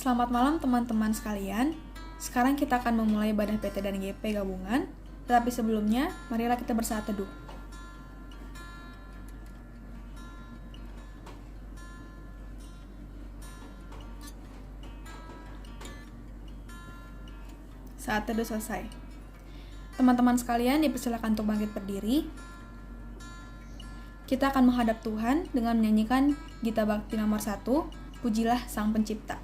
Selamat malam teman-teman sekalian. Sekarang kita akan memulai ibadah PT dan GP gabungan. Tetapi sebelumnya, marilah kita bersaat teduh. Saat teduh selesai. Teman-teman sekalian dipersilakan untuk bangkit berdiri. Kita akan menghadap Tuhan dengan menyanyikan Gita Bakti nomor 1, Pujilah Sang Pencipta.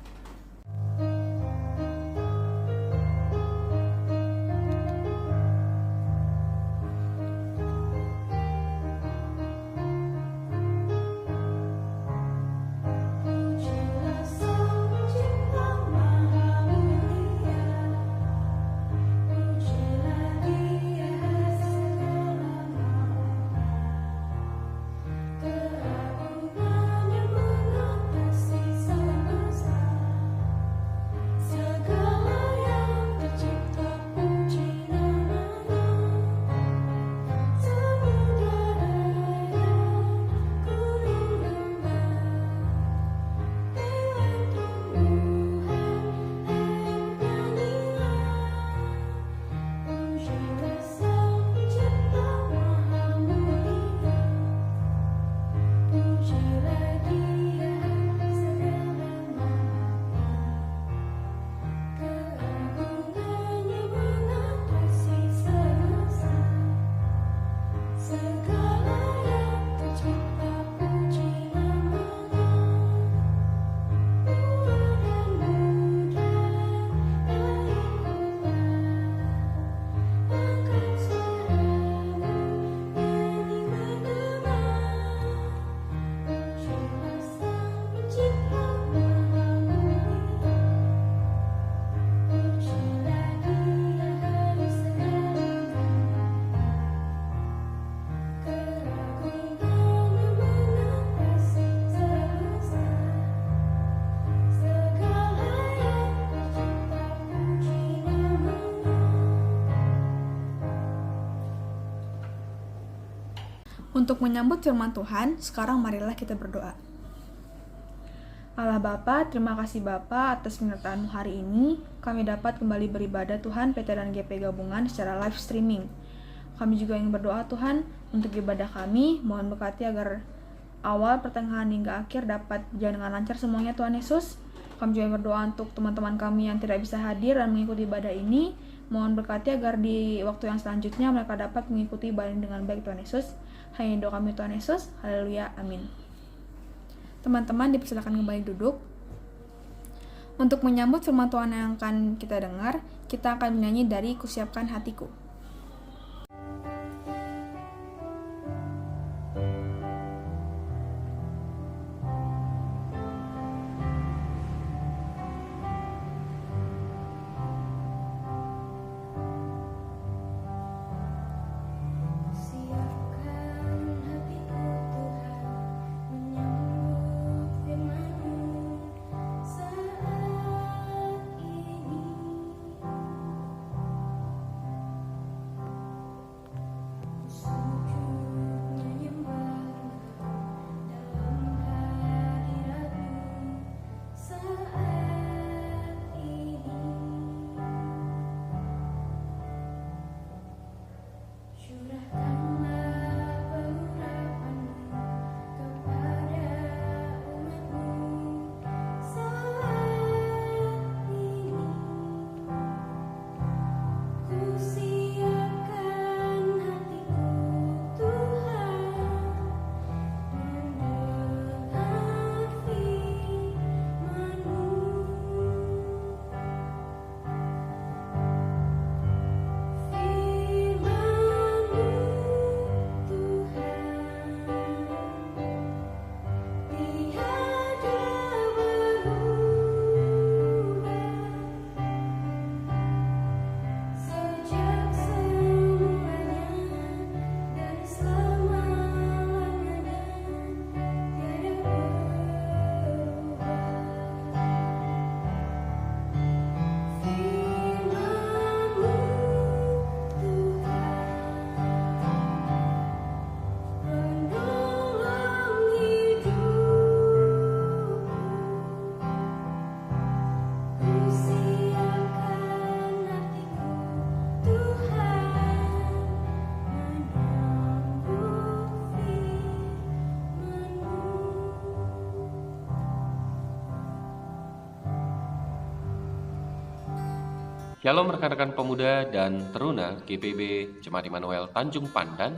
Untuk menyambut firman Tuhan, sekarang marilah kita berdoa. Allah Bapa, terima kasih Bapa atas penyertaan-Mu hari ini. Kami dapat kembali beribadah Tuhan PT dan GP gabungan secara live streaming. Kami juga ingin berdoa Tuhan untuk ibadah kami. Mohon berkati agar awal, pertengahan hingga akhir dapat berjalan dengan lancar semuanya Tuhan Yesus. Kami juga berdoa untuk teman-teman kami yang tidak bisa hadir dan mengikuti ibadah ini. Mohon berkati agar di waktu yang selanjutnya mereka dapat mengikuti ibadah dengan baik Tuhan Yesus. Hanya doa kami Tuhan Yesus. Haleluya. Amin. Teman-teman dipersilakan kembali duduk. Untuk menyambut firman Tuhan yang akan kita dengar, kita akan menyanyi dari Kusiapkan Hatiku. Shalom rekan-rekan pemuda dan teruna GPB Jemaat Immanuel Tanjung Pandan.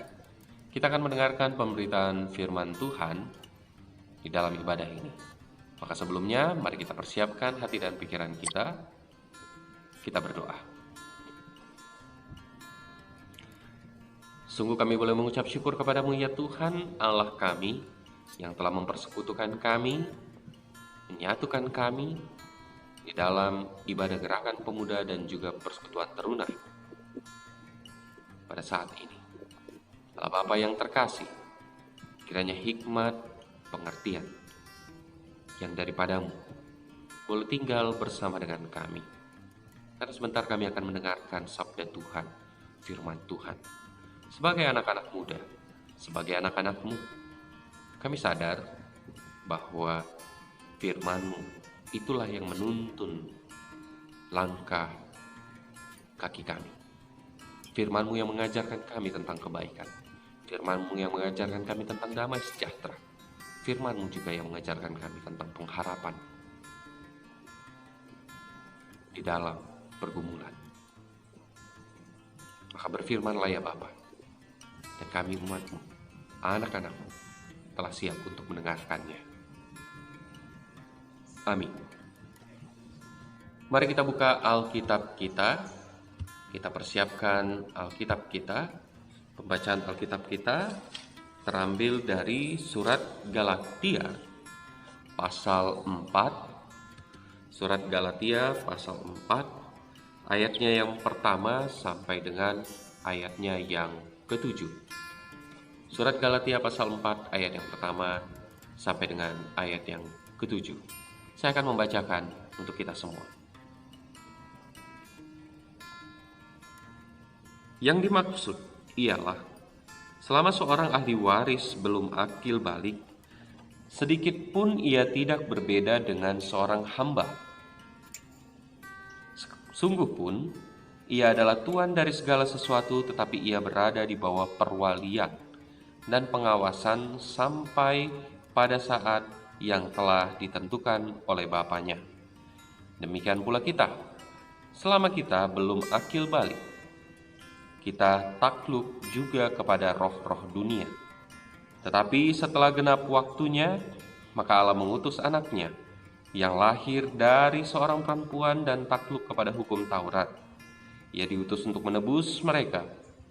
Kita akan mendengarkan pemberitaan firman Tuhan di dalam ibadah ini. Maka sebelumnya, mari kita persiapkan hati dan pikiran kita. Kita berdoa. Sungguh kami boleh mengucap syukur kepadamu ya Tuhan, Allah kami, yang telah mempersekutukan kami, menyatukan kami di dalam ibadah gerakan pemuda dan juga persekutuan teruna pada saat ini. Allah Bapa yang terkasih, kiranya hikmat, pengertian yang daripadamu boleh tinggal bersama dengan kami. Karena sebentar kami akan mendengarkan sabda Tuhan, firman Tuhan. Sebagai anak-anak muda, sebagai anak-anak-Mu, kami sadar bahwa firman-Mu itulah yang menuntun langkah kaki kami. Firman-Mu yang mengajarkan kami tentang kebaikan. Firman-Mu yang mengajarkan kami tentang damai sejahtera. Firman-Mu juga yang mengajarkan kami tentang pengharapan di dalam pergumulan. Maka berfirmanlah ya Bapa, dan kami umat-Mu, anak-anak-Mu, telah siap untuk mendengarkannya. Amin. Mari kita buka Alkitab kita. Kita persiapkan Alkitab kita. Pembacaan Alkitab kita terambil dari surat Galatia pasal 4. Surat Galatia pasal 4, ayatnya yang pertama sampai dengan ayatnya yang ke-7. Surat Galatia pasal 4 ayat yang pertama sampai dengan ayat yang ke-7. Saya akan membacakan untuk kita semua. Yang dimaksud ialah, selama seorang ahli waris belum akil balik, sedikit pun ia tidak berbeda dengan seorang hamba. Sungguh pun, ia adalah tuan dari segala sesuatu, tetapi ia berada di bawah perwalian dan pengawasan sampai pada saat yang telah ditentukan oleh Bapanya. Demikian pula kita, selama kita belum akil balik, kita takluk juga kepada roh-roh dunia. Tetapi setelah genap waktunya, maka Allah mengutus anaknya, yang lahir dari seorang perempuan dan takluk kepada hukum Taurat. Ia diutus untuk menebus mereka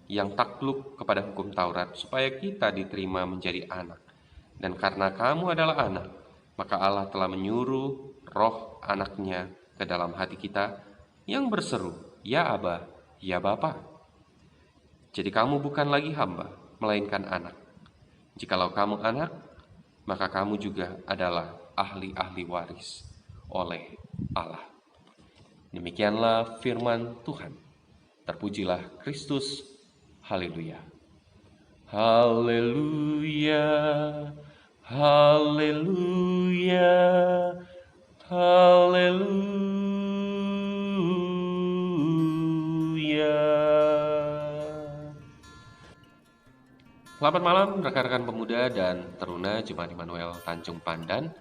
yang takluk kepada hukum Taurat, supaya kita diterima menjadi anak. Dan karena kamu adalah anak, maka Allah telah menyuruh roh anaknya ke dalam hati kita yang berseru, ya Aba, ya Bapa. Jadi kamu bukan lagi hamba, melainkan anak. Jikalau kamu anak, maka kamu juga adalah ahli-ahli waris oleh Allah. Demikianlah firman Tuhan. Terpujilah Kristus. Haleluya. Haleluya. Haleluya, haleluya. Selamat malam rekan-rekan pemuda dan teruna Jemaat Immanuel Tanjung Pandan.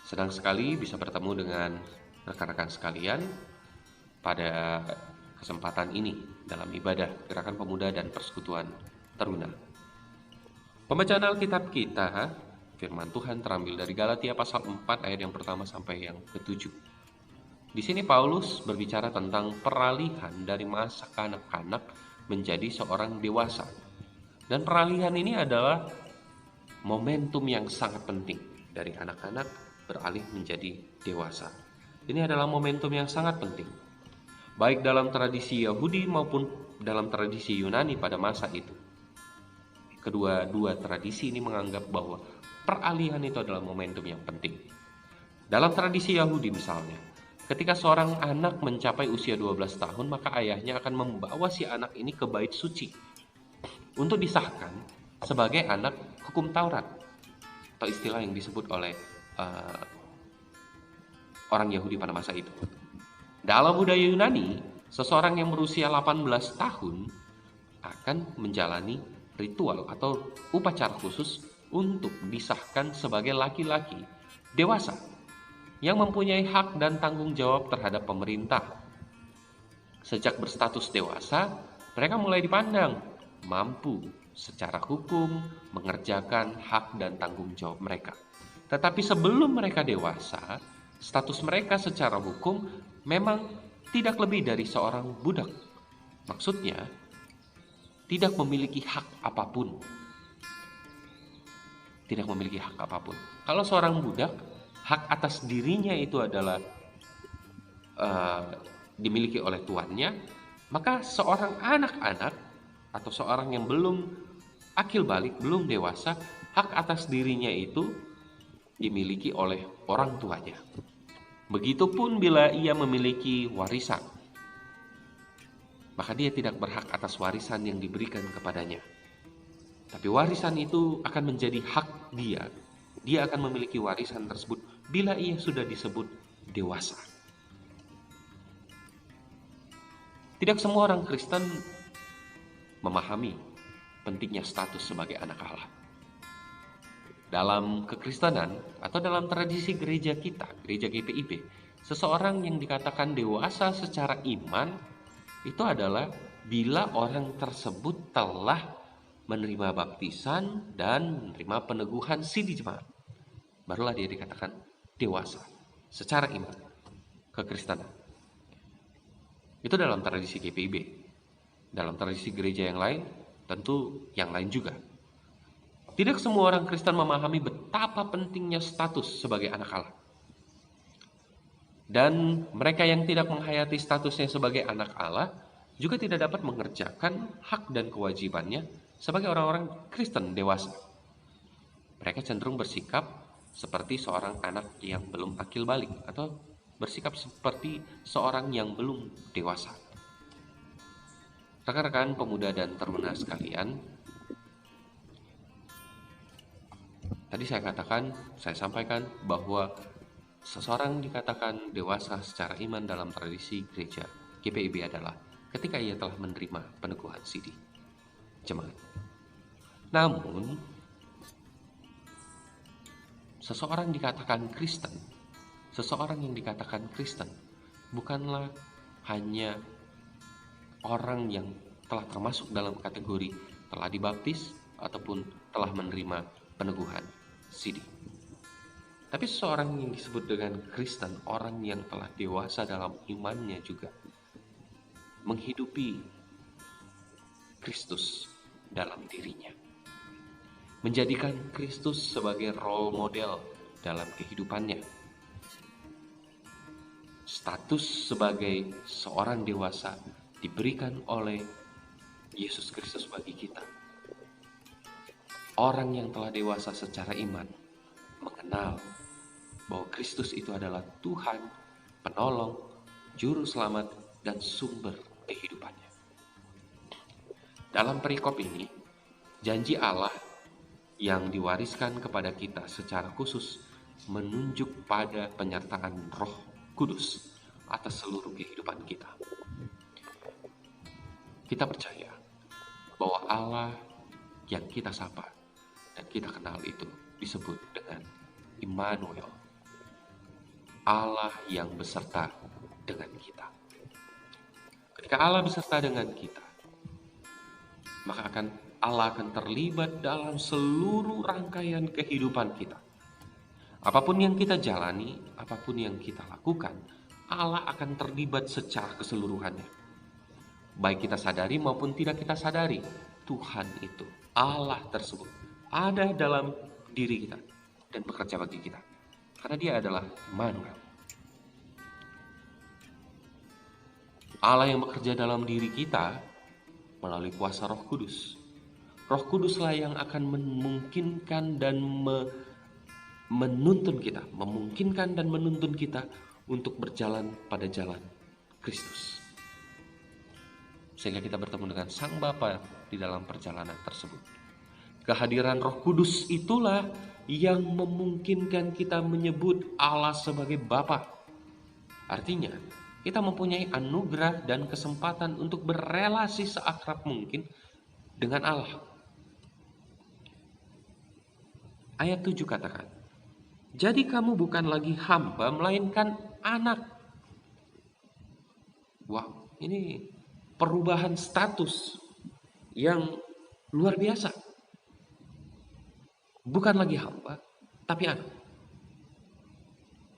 Senang sekali bisa bertemu dengan rekan-rekan sekalian pada kesempatan ini dalam ibadah Gerakan Pemuda dan Persekutuan Teruna. Pembacaan Alkitab kita, firman Tuhan terambil dari Galatia pasal 4 ayat yang pertama sampai yang ke-7. Di sini Paulus berbicara tentang peralihan dari masa kanak-kanak menjadi seorang dewasa. Dan peralihan ini adalah momentum yang sangat penting dari anak-anak beralih menjadi dewasa. Ini adalah momentum yang sangat penting, baik dalam tradisi Yahudi maupun dalam tradisi Yunani pada masa itu. Kedua tradisi ini menganggap bahwa peralihan itu adalah momentum yang penting. Dalam tradisi Yahudi misalnya, ketika seorang anak mencapai usia 12 tahun, maka ayahnya akan membawa si anak ini ke bait suci untuk disahkan sebagai anak hukum Taurat, atau istilah yang disebut oleh orang Yahudi pada masa itu. Dalam budaya Yunani, seseorang yang berusia 18 tahun akan menjalani ritual atau upacara khusus untuk disahkan sebagai laki-laki dewasa yang mempunyai hak dan tanggung jawab terhadap pemerintah. Sejak berstatus dewasa, mereka mulai dipandang mampu secara hukum mengerjakan hak dan tanggung jawab mereka. Tetapi sebelum mereka dewasa, status mereka secara hukum memang tidak lebih dari seorang budak. Maksudnya, tidak memiliki hak apapun. Tidak memiliki hak apapun. Kalau seorang budak, hak atas dirinya itu adalah dimiliki oleh tuannya, maka seorang anak-anak atau seorang yang belum akil balik, belum dewasa, hak atas dirinya itu dimiliki oleh orang tuanya. Begitupun bila ia memiliki warisan, maka dia tidak berhak atas warisan yang diberikan kepadanya. Tapi warisan itu akan menjadi hak dia. Dia akan memiliki warisan tersebut bila ia sudah disebut dewasa. Tidak semua orang Kristen memahami pentingnya status sebagai anak Allah. Dalam kekristenan atau dalam tradisi gereja kita, gereja GPIB, seseorang yang dikatakan dewasa secara iman itu adalah bila orang tersebut telah menerima baptisan dan menerima peneguhan sidi jemaat. Barulah dia dikatakan dewasa secara iman kekristenan. Itu dalam tradisi GPIB. Dalam tradisi gereja yang lain, tentu yang lain juga. Tidak semua orang Kristen memahami betapa pentingnya status sebagai anak Allah. Dan mereka yang tidak menghayati statusnya sebagai anak Allah juga tidak dapat mengerjakan hak dan kewajibannya sebagai orang-orang Kristen dewasa. Mereka cenderung bersikap seperti seorang anak yang belum akil balik atau bersikap seperti seorang yang belum dewasa. Rekan-rekan pemuda dan teruna sekalian, tadi saya sampaikan bahwa seseorang dikatakan dewasa secara iman dalam tradisi gereja GPIB adalah ketika ia telah menerima peneguhan sidi jemaat. Namun, seseorang yang dikatakan Kristen bukanlah hanya orang yang telah termasuk dalam kategori telah dibaptis ataupun telah menerima peneguhan sidi. Tapi seseorang yang disebut dengan Kristen, orang yang telah dewasa dalam imannya juga menghidupi Kristus dalam dirinya. Menjadikan Kristus sebagai role model dalam kehidupannya. Status sebagai seorang dewasa diberikan oleh Yesus Kristus bagi kita. Orang yang telah dewasa secara iman mengenal bahwa Kristus itu adalah Tuhan, penolong, juru selamat, dan sumber kehidupannya. Dalam perikop ini, janji Allah yang diwariskan kepada kita secara khusus menunjuk pada penyertaan Roh Kudus atas seluruh kehidupan kita. Kita percaya bahwa Allah yang kita sapa dan kita kenal itu disebut dengan Immanuel, Allah yang beserta dengan kita. Ketika Allah beserta dengan kita, maka Allah akan terlibat dalam seluruh rangkaian kehidupan kita. Apapun yang kita jalani, apapun yang kita lakukan, Allah akan terlibat secara keseluruhannya. Baik kita sadari maupun tidak kita sadari, Tuhan itu, Allah tersebut, ada dalam diri kita dan bekerja bagi kita. Karena dia adalah Immanuel. Allah yang bekerja dalam diri kita melalui kuasa Roh Kudus. Roh Kuduslah yang akan memungkinkan dan menuntun kita untuk berjalan pada jalan Kristus. Sehingga kita bertemu dengan Sang Bapa di dalam perjalanan tersebut. Kehadiran Roh Kudus itulah yang memungkinkan kita menyebut Allah sebagai Bapa. Artinya, kita mempunyai anugerah dan kesempatan untuk berelasi seakrab mungkin dengan Allah. Ayat 7 katakan, jadi kamu bukan lagi hamba, melainkan anak. Wow, Ini perubahan status yang luar biasa. Bukan lagi hamba, tapi anak.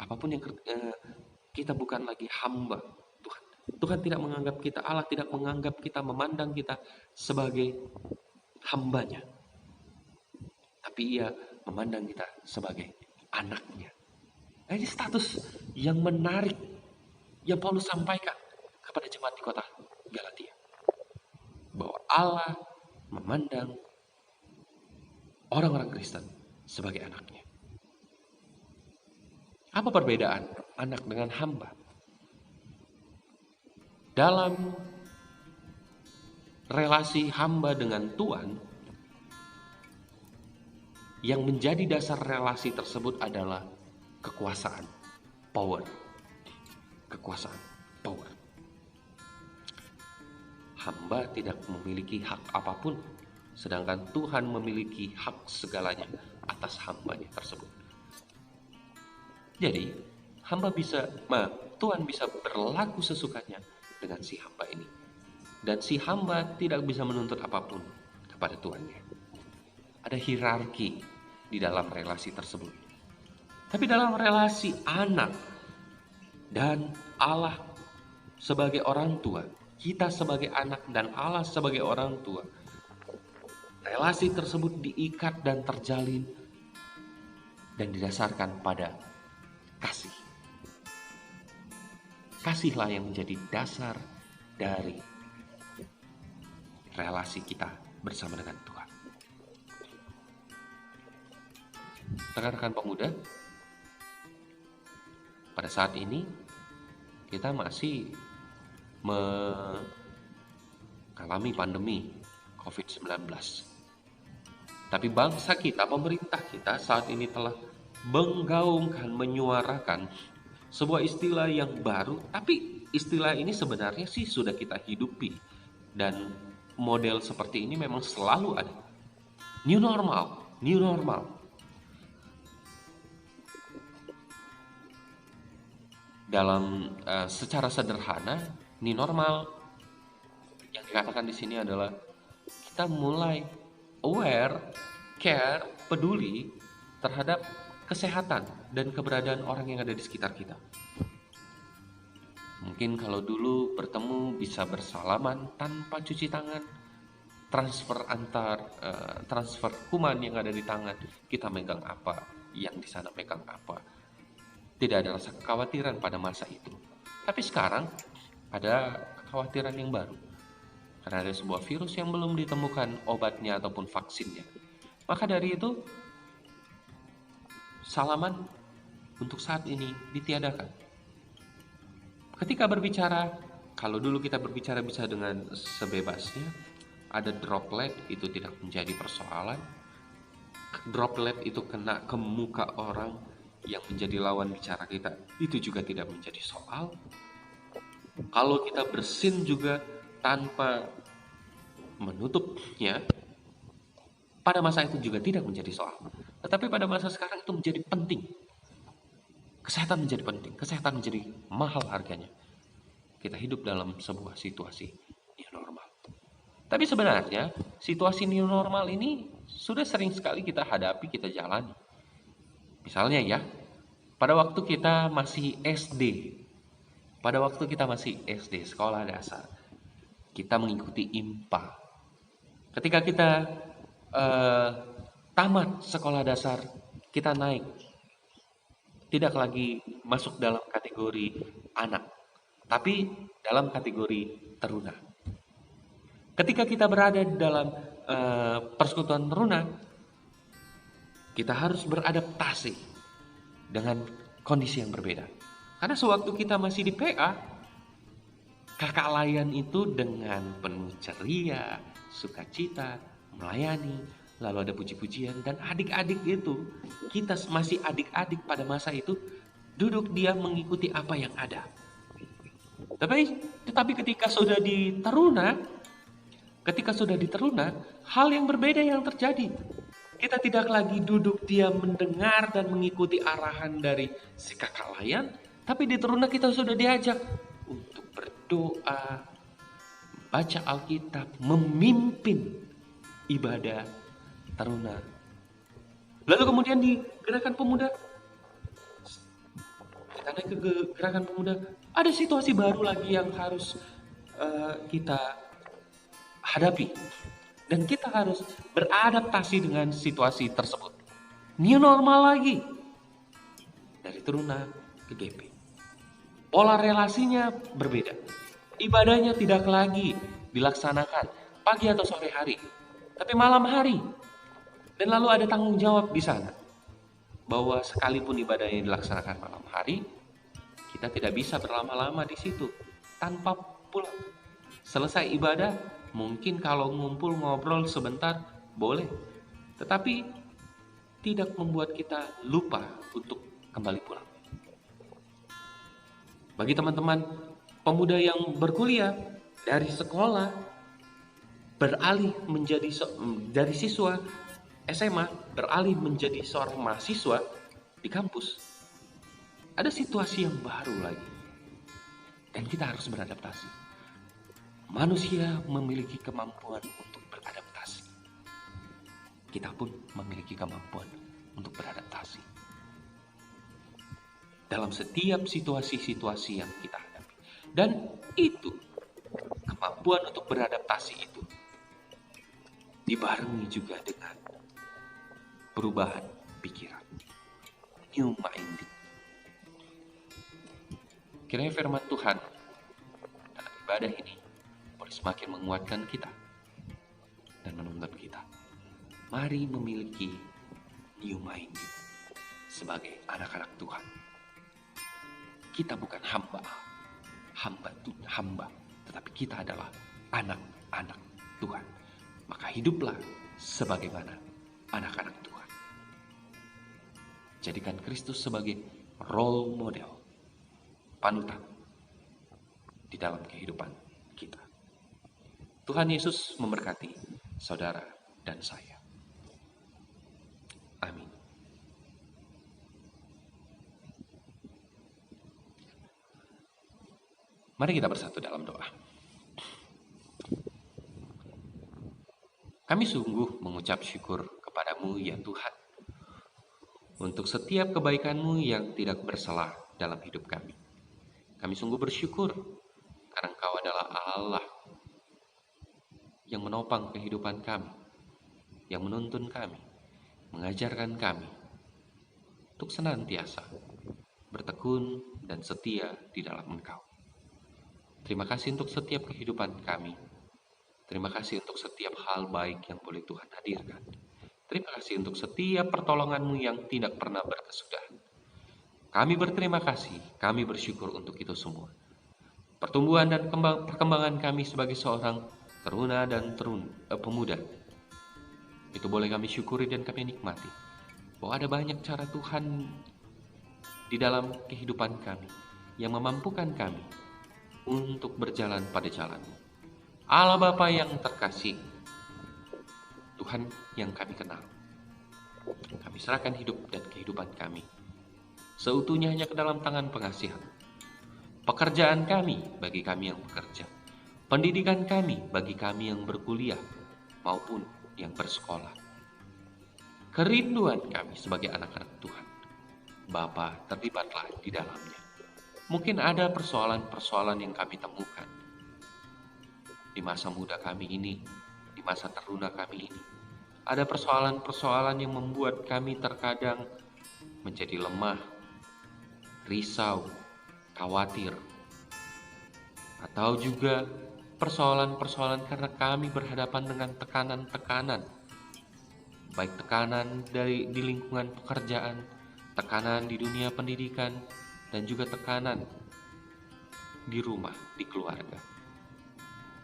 Apapun yang kita bukan lagi hamba Tuhan. Tuhan tidak menganggap kita, Allah tidak menganggap kita, memandang kita sebagai hambanya. Tapi ia memandang kita sebagai anaknya. Nah, ini status yang menarik yang Paulus sampaikan kepada jemaat di kota Galatia. Bahwa Allah memandang orang-orang Kristen sebagai anaknya. Apa perbedaan anak dengan hamba? Dalam relasi hamba dengan Tuhan, yang menjadi dasar relasi tersebut adalah kekuasaan, power. Kekuasaan, power. Hamba tidak memiliki hak apapun, sedangkan Tuhan memiliki hak segalanya atas hambanya tersebut. Jadi, Tuhan bisa berlaku sesukanya dengan si hamba ini. Dan si hamba tidak bisa menuntut apapun kepada Tuhannya. Ada hierarki di dalam relasi tersebut. Tapi dalam relasi anak dan Allah sebagai orang tua, kita sebagai anak dan Allah sebagai orang tua, relasi tersebut diikat dan terjalin dan didasarkan pada kasih. Kasihlah yang menjadi dasar dari relasi kita bersama dengan Tuhan. Rekan-rekan pemuda, pada saat ini kita masih mengalami pandemi COVID-19. Tapi bangsa kita, pemerintah kita saat ini telah menggaungkan, menyuarakan sebuah istilah yang baru, tapi istilah ini sebenarnya sih sudah kita hidupi dan model seperti ini memang selalu ada. New normal, new normal. Dalam secara sederhana, new normal yang dikatakan di sini adalah kita mulai aware, care, peduli terhadap kesehatan dan keberadaan orang yang ada di sekitar kita. Mungkin kalau dulu bertemu bisa bersalaman tanpa cuci tangan, transfer kuman yang ada di tangan, kita megang apa, yang di sana megang apa. Tidak ada rasa kekhawatiran pada masa itu. Tapi sekarang ada kekhawatiran yang baru. Karena ada sebuah virus yang belum ditemukan obatnya ataupun vaksinnya. Maka dari itu, salaman untuk saat ini ditiadakan. Ketika berbicara, kalau dulu kita berbicara bisa dengan sebebasnya, ada droplet itu tidak menjadi persoalan. Droplet itu kena ke muka orang yang menjadi lawan bicara kita, itu juga tidak menjadi soal. Kalau kita bersin juga tanpa menutupnya, pada masa itu juga tidak menjadi soal. Tetapi pada masa sekarang itu menjadi penting. Kesehatan menjadi penting, kesehatan menjadi mahal harganya. Kita hidup dalam sebuah situasi new normal. Tapi sebenarnya situasi new normal ini sudah sering sekali kita hadapi, kita jalani. Misalnya ya, pada waktu kita masih SD, sekolah dasar, kita mengikuti IMPA. Ketika kita tamat sekolah dasar, kita naik. Tidak lagi masuk dalam kategori anak, tapi dalam kategori teruna. Ketika kita berada di dalam persekutuan teruna, kita harus beradaptasi dengan kondisi yang berbeda. Karena sewaktu kita masih di PA, kakak layan itu dengan penuh ceria, sukacita, melayani, lalu ada puji-pujian, dan adik-adik itu, kita masih adik-adik pada masa itu, duduk diam mengikuti apa yang ada. Tetapi ketika sudah di teruna, hal yang berbeda yang terjadi. Kita tidak lagi duduk diam mendengar dan mengikuti arahan dari si kakak layan, tapi di teruna kita sudah diajak untuk berdoa, baca Alkitab, memimpin ibadah taruna. Lalu kemudian di gerakan pemuda, kita naik ke gerakan pemuda, ada situasi baru lagi yang harus kita hadapi. Dan kita harus beradaptasi dengan situasi tersebut. New normal lagi. Dari Teruna ke GP. Pola relasinya berbeda. Ibadahnya tidak lagi dilaksanakan pagi atau sore hari, tapi malam hari. Dan lalu ada tanggung jawab di sana. Bahwa sekalipun ibadahnya dilaksanakan malam hari, kita tidak bisa berlama-lama di situ tanpa pulang. Selesai ibadah, mungkin kalau ngumpul ngobrol sebentar boleh, tetapi tidak membuat kita lupa untuk kembali pulang. Bagi teman-teman pemuda yang berkuliah dari sekolah beralih menjadi dari siswa SMA beralih menjadi seorang mahasiswa di kampus, ada situasi yang baru lagi dan kita harus beradaptasi. Manusia memiliki kemampuan untuk beradaptasi. Kita pun memiliki kemampuan untuk beradaptasi. Dalam setiap situasi-situasi yang kita hadapi. Dan itu, kemampuan untuk beradaptasi itu, dibarengi juga dengan perubahan pikiran. New minded. Kiranya firman Tuhan dalam ibadah ini semakin menguatkan kita dan menuntun kita. Mari memiliki new minded sebagai anak-anak Tuhan. Kita bukan hamba, tetapi kita adalah anak-anak Tuhan. Maka hiduplah sebagaimana anak-anak Tuhan. Jadikan Kristus sebagai role model, panutan di dalam kehidupan kita. Tuhan Yesus memberkati saudara dan saya. Amin. Mari kita bersatu dalam doa. Kami sungguh mengucap syukur kepadamu ya Tuhan, untuk setiap kebaikan-Mu yang tidak bersalah dalam hidup kami. Kami sungguh bersyukur karena Engkau adalah Allah yang menopang kehidupan kami, yang menuntun kami, mengajarkan kami untuk senantiasa bertekun dan setia di dalam Engkau. Terima kasih untuk setiap kehidupan kami. Terima kasih untuk setiap hal baik yang boleh Tuhan hadirkan. Terima kasih untuk setiap pertolongan-Mu yang tidak pernah berkesudahan. Kami berterima kasih, kami bersyukur untuk itu semua. Pertumbuhan dan perkembangan kami sebagai seorang teruna dan pemuda, itu boleh kami syukuri dan kami nikmati. Bahwa ada banyak cara Tuhan di dalam kehidupan kami yang memampukan kami untuk berjalan pada jalan-Mu. Allah Bapa yang terkasih, Tuhan yang kami kenal, kami serahkan hidup dan kehidupan kami seutuhnya hanya ke dalam tangan pengasihan. Pekerjaan kami bagi kami yang bekerja, pendidikan kami bagi kami yang berkuliah maupun yang bersekolah. Kerinduan kami sebagai anak-anak Tuhan, Bapa terlibatlah di dalamnya. Mungkin ada persoalan-persoalan yang kami temukan di masa muda kami ini, di masa teruna kami ini. Ada persoalan-persoalan yang membuat kami terkadang menjadi lemah, risau, khawatir, atau juga persoalan-persoalan karena kami berhadapan dengan tekanan-tekanan, baik tekanan di lingkungan pekerjaan, tekanan di dunia pendidikan, dan juga tekanan di rumah, di keluarga.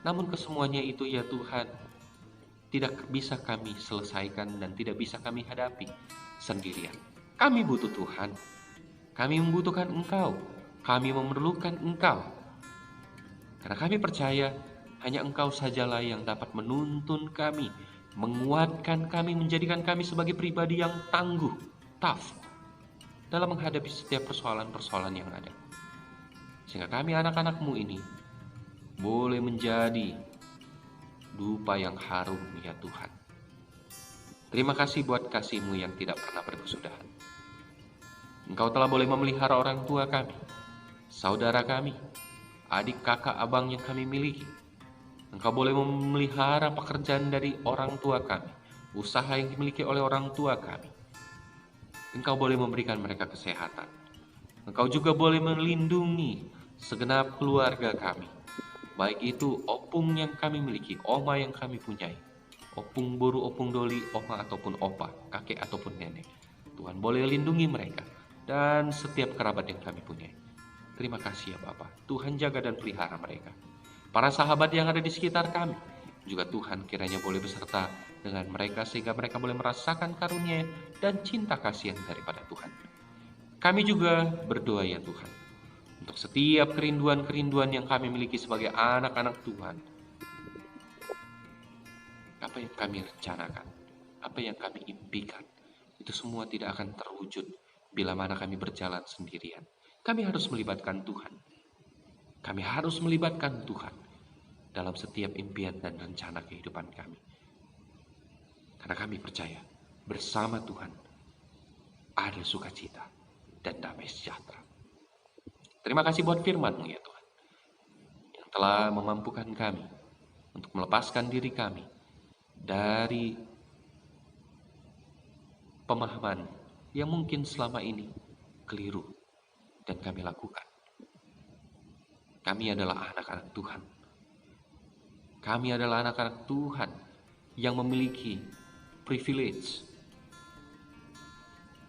Namun kesemuanya itu ya Tuhan, tidak bisa kami selesaikan dan tidak bisa kami hadapi sendirian. Kami butuh Tuhan, kami membutuhkan Engkau, kami memerlukan Engkau. Karena kami percaya hanya Engkau sajalah yang dapat menuntun kami, menguatkan kami, menjadikan kami sebagai pribadi yang tangguh, tough, dalam menghadapi setiap persoalan-persoalan yang ada. Sehingga kami anak-anak-Mu ini boleh menjadi rupa yang harum ya Tuhan. Terima kasih buat kasih-Mu yang tidak pernah berkesudahan. Engkau telah boleh memelihara orang tua kami, saudara kami, adik kakak abang yang kami miliki. Engkau boleh memelihara pekerjaan dari orang tua kami, usaha yang dimiliki oleh orang tua kami. Engkau boleh memberikan mereka kesehatan. Engkau juga boleh melindungi segenap keluarga kami, baik itu opung yang kami miliki, oma yang kami punyai, opung boru, opung doli, oma ataupun opa, kakek ataupun nenek. Tuhan boleh lindungi mereka dan setiap kerabat yang kami punyai. Terima kasih ya Bapa. Tuhan jaga dan pelihara mereka. Para sahabat yang ada di sekitar kami juga Tuhan kiranya boleh beserta dengan mereka sehingga mereka boleh merasakan karunia dan cinta kasihan daripada Tuhan. Kami juga berdoa ya Tuhan untuk setiap kerinduan-kerinduan yang kami miliki sebagai anak-anak Tuhan. Apa yang kami rencanakan, apa yang kami impikan, itu semua tidak akan terwujud bila mana kami berjalan sendirian. Kami harus melibatkan Tuhan. Kami harus melibatkan Tuhan dalam setiap impian dan rencana kehidupan kami. Karena kami percaya bersama Tuhan ada sukacita dan damai sejahtera. Terima kasih buat firman-Mu ya Tuhan, yang telah memampukan kami untuk melepaskan diri kami dari pemahaman yang mungkin selama ini keliru dan kami lakukan. Kami adalah anak-anak Tuhan. Kami adalah anak-anak Tuhan yang memiliki privilege,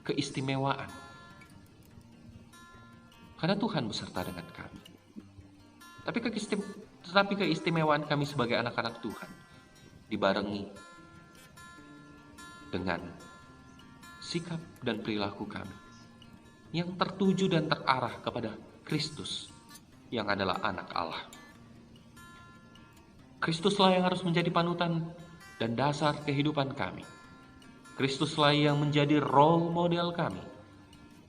keistimewaan. Karena Tuhan beserta dengan kami. Tetapi keistimewaan kami sebagai anak-anak Tuhan dibarengi dengan sikap dan perilaku kami yang tertuju dan terarah kepada Kristus yang adalah anak Allah. Kristuslah yang harus menjadi panutan dan dasar kehidupan kami. Kristuslah yang menjadi role model kami.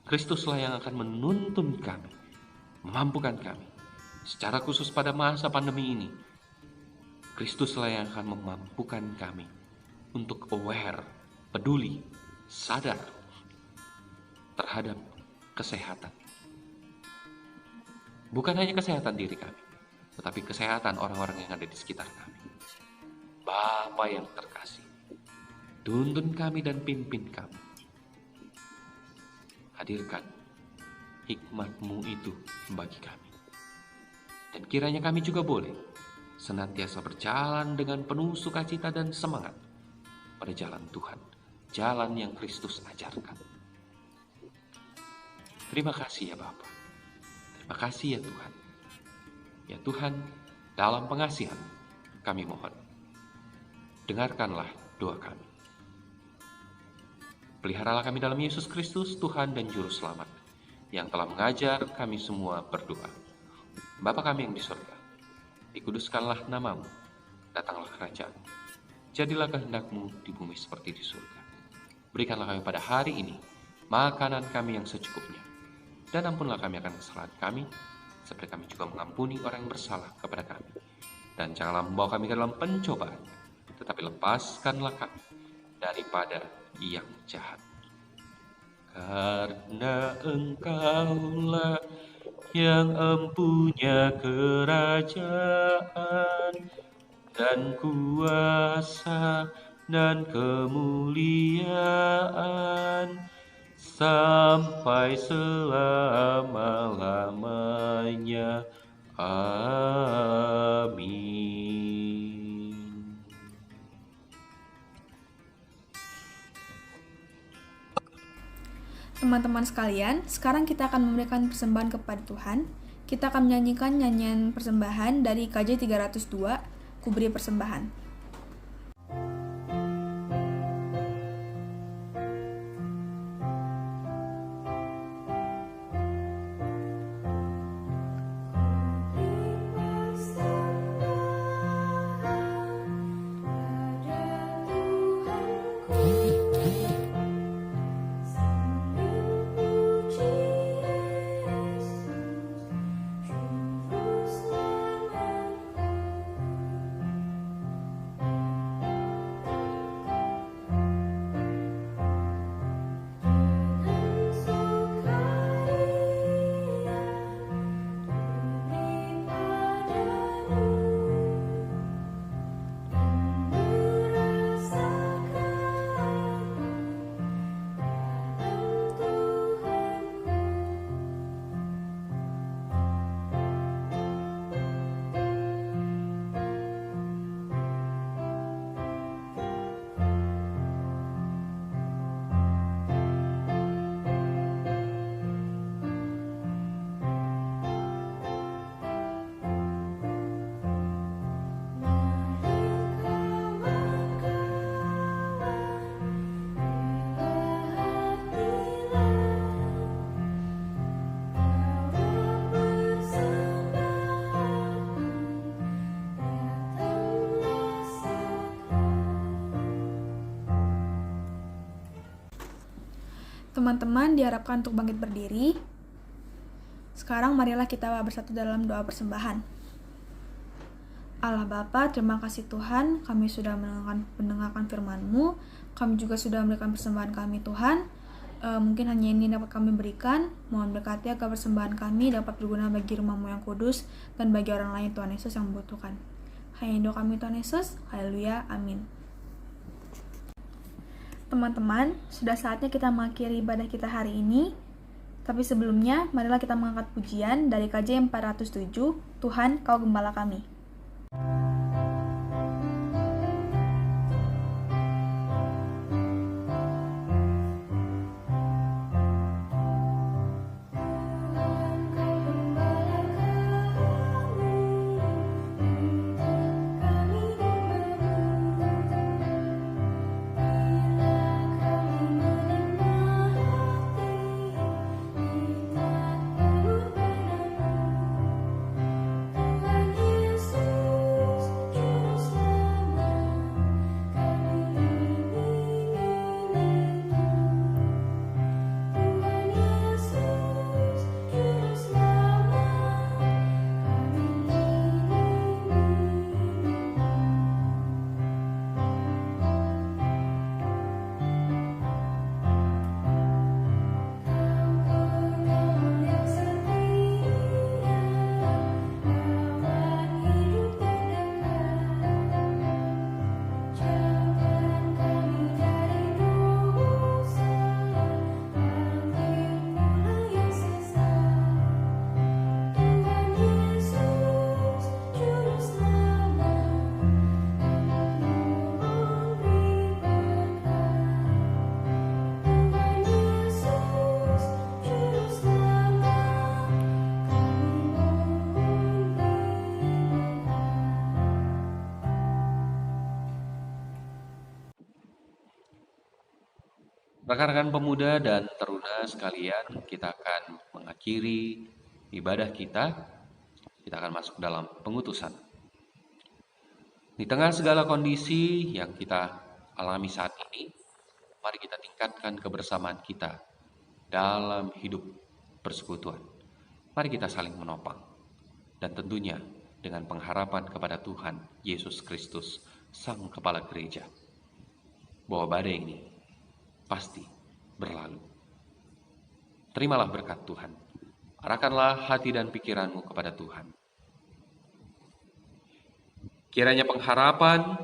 Kristuslah yang akan menuntun kami, memampukan kami. Secara khusus pada masa pandemi ini, Kristuslah yang akan memampukan kami untuk aware, peduli, sadar terhadap kesehatan. Bukan hanya kesehatan diri kami, tetapi kesehatan orang-orang yang ada di sekitar kami. Bapa yang terkasih, tuntun kami dan pimpin kami. Hadirkan hikmat-Mu itu bagi kami. Dan kiranya kami juga boleh senantiasa berjalan dengan penuh sukacita dan semangat pada jalan Tuhan, jalan yang Kristus ajarkan. Terima kasih ya Bapa. Terima kasih ya Tuhan. Ya Tuhan, dalam pengasihan kami mohon, dengarkanlah doa kami. Peliharalah kami dalam Yesus Kristus, Tuhan dan Juru Selamat, yang telah mengajar kami semua berdoa. Bapa kami yang di surga, dikuduskanlah nama-Mu, datanglah kerajaan-Mu, jadilah kehendak-Mu di bumi seperti di surga. Berikanlah kami pada hari ini makanan kami yang secukupnya, dan ampunlah kami akan kesalahan kami, seperti kami juga mengampuni orang yang bersalah kepada kami. Dan janganlah membawa kami ke dalam pencobaan, tetapi lepaskanlah kami daripada yang jahat. Karena Engkaulah yang empunya kerajaan dan kuasa dan kemuliaan sampai selama-lamanya. Amin. Teman-teman sekalian, sekarang kita akan memberikan persembahan kepada Tuhan. Kita akan menyanyikan nyanyian persembahan dari KJ 302, Ku Beri Persembahan. Teman-teman diharapkan untuk bangkit berdiri. Sekarang marilah kita bersatu dalam doa persembahan. Allah Bapa, terima kasih Tuhan, kami sudah mendengarkan firman-Mu, kami juga sudah memberikan persembahan kami Tuhan. Mungkin hanya ini dapat kami berikan, mohon berkati agar persembahan kami dapat berguna bagi rumah-Mu yang kudus dan bagi orang lain Tuhan Yesus yang membutuhkan. Hanya doa kami Tuhan Yesus, haleluya, amin. Teman-teman, sudah saatnya kita mengakhiri ibadah kita hari ini. Tapi sebelumnya, marilah kita mengangkat pujian dari KJ 407, Tuhan Kau Gembala Kami. Rekan-rekan pemuda dan teruna sekalian, kita akan mengakhiri ibadah kita. Kita akan masuk dalam pengutusan. Di tengah segala kondisi yang kita alami saat ini, mari kita tingkatkan kebersamaan kita dalam hidup persekutuan. Mari kita saling menopang. Dan tentunya dengan pengharapan kepada Tuhan Yesus Kristus, Sang Kepala Gereja, bahwa badai ini pasti berlalu. Terimalah berkat Tuhan. Arahkanlah hati dan pikiranmu kepada Tuhan. Kiranya pengharapan,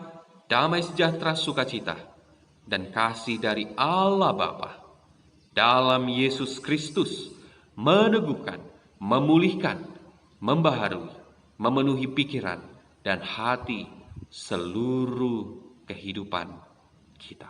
damai sejahtera, sukacita, dan kasih dari Allah Bapa dalam Yesus Kristus meneguhkan, memulihkan, membaharui, memenuhi pikiran dan hati seluruh kehidupan kita.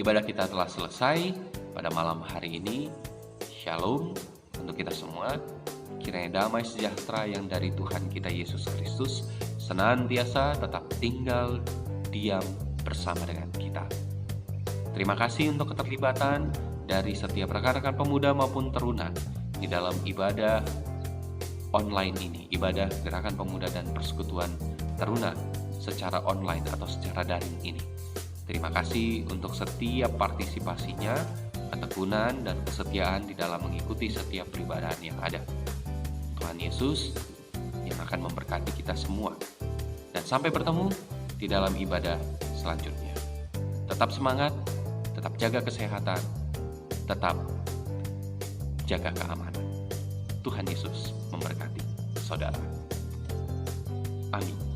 Ibadah kita telah selesai pada malam hari ini. Shalom untuk kita semua. Kiranya damai sejahtera yang dari Tuhan kita Yesus Kristus senantiasa tetap tinggal diam bersama dengan kita. Terima kasih untuk keterlibatan dari setiap rekan-rekan pemuda maupun teruna di dalam ibadah online ini, ibadah gerakan pemuda dan persekutuan teruna secara online atau secara daring ini. Terima kasih untuk setiap partisipasinya, ketekunan dan kesetiaan di dalam mengikuti setiap peribadahan yang ada. Tuhan Yesus yang akan memberkati kita semua. Dan sampai bertemu di dalam ibadah selanjutnya. Tetap semangat, tetap jaga kesehatan, tetap jaga keamanan. Tuhan Yesus memberkati saudara. Amin.